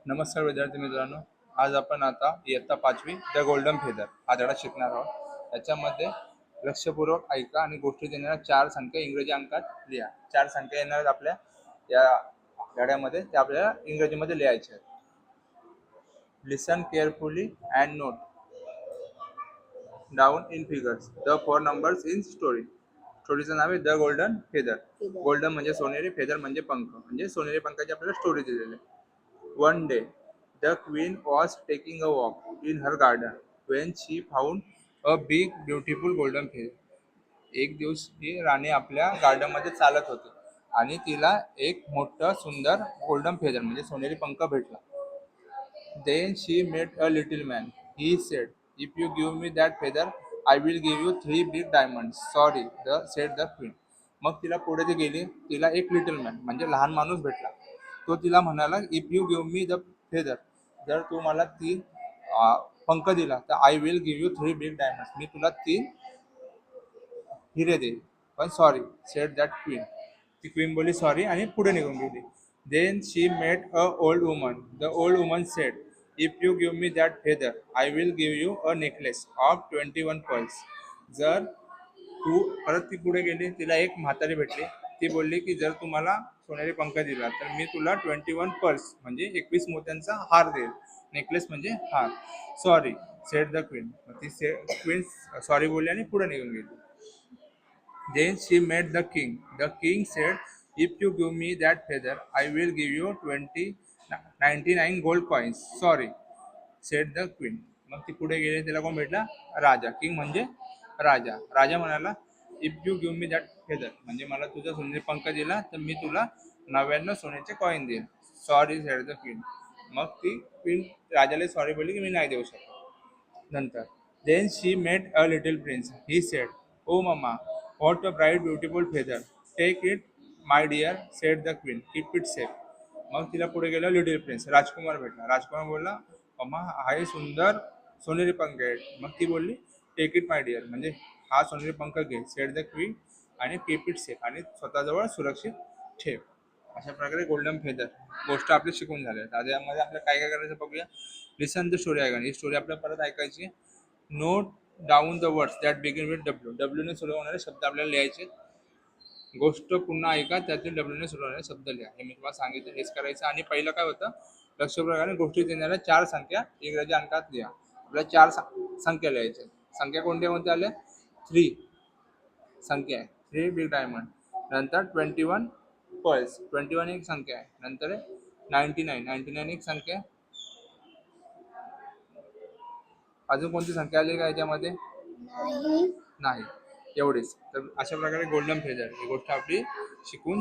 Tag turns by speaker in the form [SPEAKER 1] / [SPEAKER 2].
[SPEAKER 1] नमस्कार विद्यार्थी मित्रांनो. आज आपण आता इयत्ता 5वी द गोल्डन फेदर हा धडा शिकणार आहोत. याच्यामध्ये लक्षपूर्वक ऐका आणि गोष्टीत येणाऱ्या 4 संख्या इंग्रजी अंकात लिहा. 4 संख्या येणार आपल्या या धड्यामध्ये, ते आपल्याला इंग्रजीमध्ये लिहायचे आहेत. Listen carefully and note down in figures the 4 numbers in story. स्टोरीचं नाव आहे द गोल्डन फेदर. गोल्डन म्हणजे सोनेरी, फेदर म्हणजे पंख, म्हणजे सोनेरी पंखाची आपल्याला स्टोरी दिलेली आहे. One day, the queen was taking a walk in her garden when she found a big, beautiful golden feather. एक दिवस ही राणी आपल्या गार्डन मध्ये चालत होती आणि तिला एक मोठा सुंदर गोल्डन फेदर म्हणजे सोनेरी पंख भेटला. Then she met a little man. He said, "If you give me that feather, I will give you 3 big diamonds." Sorry, said the queen. मग तिला पुढे ती गेली, तिला एक लिटल मॅन म्हणजे लहान माणूस भेटला. तो तिला म्हणाला, "if you give me the feather, जर तू मला 3 पंख दिला तर I will give you 3 big diamonds, मी तुला 3 हिरे देईल." पण सॉरी सेड दॅट क्वीन, ती क्वीन बोलली सॉरी आणि पुढे निघून गेली. Then she met a old woman. The old woman said, if you give me that feather I will give you a necklace of 21 pearls. जर तू परत ती पुढे गेली, तिला एक म्हातारी भेटली. ती बोलली की जर तू मला सोनेरी पंख दिला तर मी तुला 21 पर्ल्स म्हणजे 21 मोत्यांचा हार देईल. नेकलेस म्हणजे हार. सॉरी सेड द क्वीन, ती क्वीन सॉरी बोलली आणि पुढे निघून गेली. Then she met the king. The king said, "If you give me that feather, I will give you 99 gold coins." Sorry, said the queen. मग ती पुढे गेली, तिला कोण भेटला? राजा. किंग म्हणजे राजा. राजा म्हणाला, "if you give me that feather, म्हणजे मला तुझा सोनेरी पंख दिला तर मी तुला 99 सोन्याचे कॉइन देईन." Sorry sed the queen. मग ती क्वीन राजाला सॉरी बोलली की मी नाही देऊ शकत. नंतर then she met a little prince. He said, "oh mamma, what a bright beautiful feather. Take it my dear," said the queen. "Keep it safe." मग तिला पुढे गेला लिटिल प्रिन्स, राजकुमार भेटला. राजकुमार बोलला, "मम्मा, हा हे सुंदर सोनेरी पंख आहे." मग ती बोलली, "टेक इट माय डिअर," म्हणजे हा सोनेरी पंख घे, सेड द क्वीन, आणि कीप इट सेफ, आणि स्वतःजवळ सुरक्षित ठेव. अशा प्रकारे गोल्डन फेदर गोष्ट आपली शिकून झाली. आता यामध्ये आपल्याला काय काय करायचं बघूया. लिसन द स्टोरी ऐका, ही स्टोरी आपल्याला परत ऐकायची. Note down the words that begin with W. डब्ल्यूने सुरू होणारे शब्द आपल्याला लिहायचे. गोष्ट पुन्हा ऐका, त्यातील डब्ल्यूने सुरू होणारे शब्द लिहा. हे मी तुम्हाला सांगितलं, हेच करायचं. आणि पहिलं काय होतं, लक्षपूर्वक गोष्टीत येणाऱ्या 4 संख्या इंग्रजी अंकात लिहा. आपल्याला 4 संख्या लिहायच्या. संख्या कोणत्या कोणत्या आल्या? 3 संख्या आहे, 3 बिग डायमंड. नंतर 21 पर्ल्स, 21 एक संख्या आहे. नंतर 99 एक संख्या आहे. अजून कोणती संख्या आली का याच्यामध्ये? नाही. एवढीच. तर अशा प्रकारे गोल्डन फेदर ही गोष्ट आपली शिकून